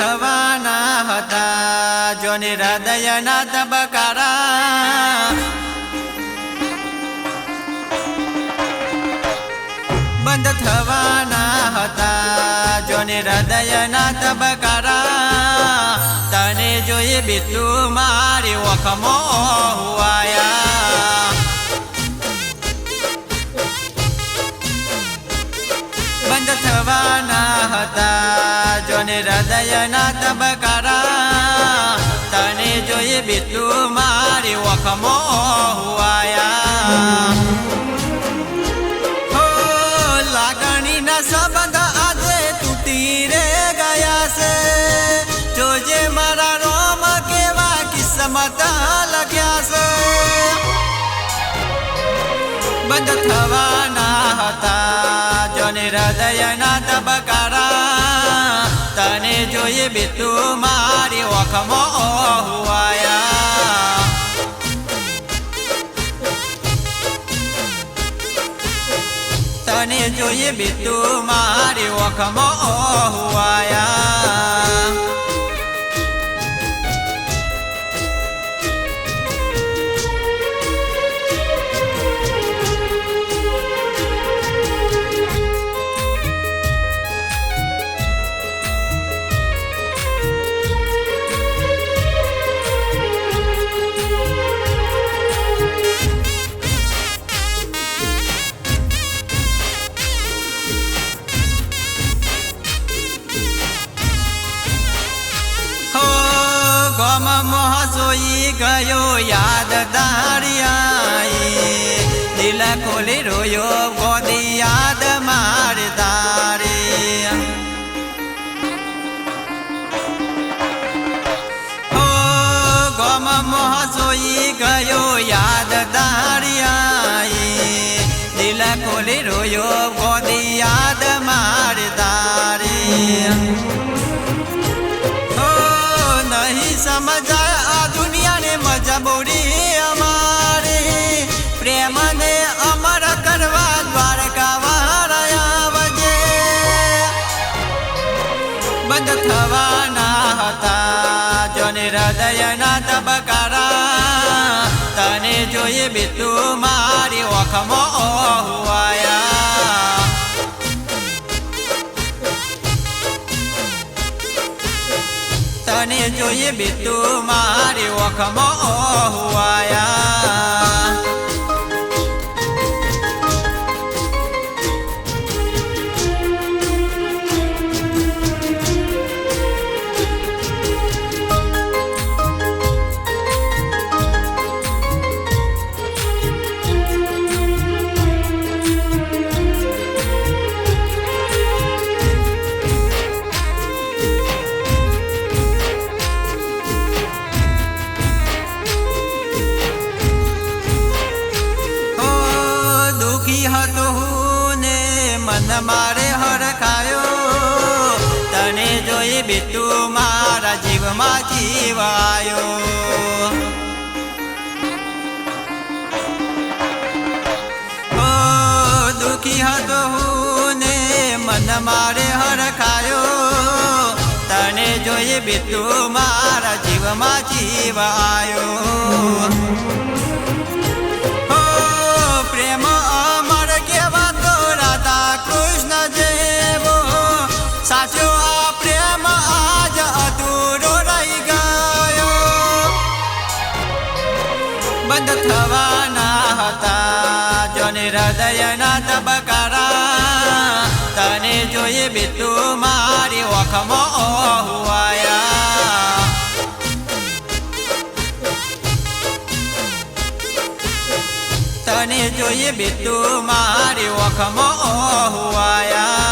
થવાના હતા જોને હૃદયના ધબકારા બંધ થવાના હતા જોને હૃદયના ધબકારા તને જોઈએ બીતું મારી ઓખમાં હુવાયા બંધ થવાના હતા જોને હૃદયના ધબકારા તને જોઈએ બીતું મારી ઓખમાં હુવાયા હો લાગણીના સંબંધ આજે તૂટી રે ગયા છે જોજે મારા રોમ કેવા કિસ્મત લખ્યા છે બંધ થવાના હતા જોને હૃદયના ધબકારા તને જોઈએ બીતું મારી ઓખમાં હુવાયા તને જોઈએ બીતું મારી ઓખમાં હુવાયા સોઈ ગયો યાદ દારિયાઈ દિલ ખોલી રોયો ગોદી યાદ માર તારી હો ગમ મોહ સોઈ ગયો યાદ દારિયાઈ દિલ ખોલી રોયો ગોદી યાદ માર તારી સમજાય આ દુનિયાને મજબૂરી અમારી પ્રેમને અમર કરવા દ્વારકા વાળાવજે બંધ થવાના હતા જોને હૃદયના ધબકારા તને જોઈએ બીતું મારી ઓખમાં હુવાયા તને જોઈએ બીતું મારી ઓખમાં હુવાયા મન મારે હરખાયો તને જોઈ બીતું મારા જીવમાં જીવાયો ઓ દુખી હતો હું ને મન મારે હરખાયો તને જોઈ બીતું મારા જીવમાં જીવાયો પ્રેમ અમર કેવા તો રાધા કૃષ્ણ જેવો સાચો આ પ્રેમ આજ અધૂરો રહી ગયો બંધ થવાના હતા જોને હૃદયના ધબકારા તને જોઈએ બીતું મારી ઓખમાં હુવાયા તને જોઈએ બીતું મારી ઓખમાં હુવાયા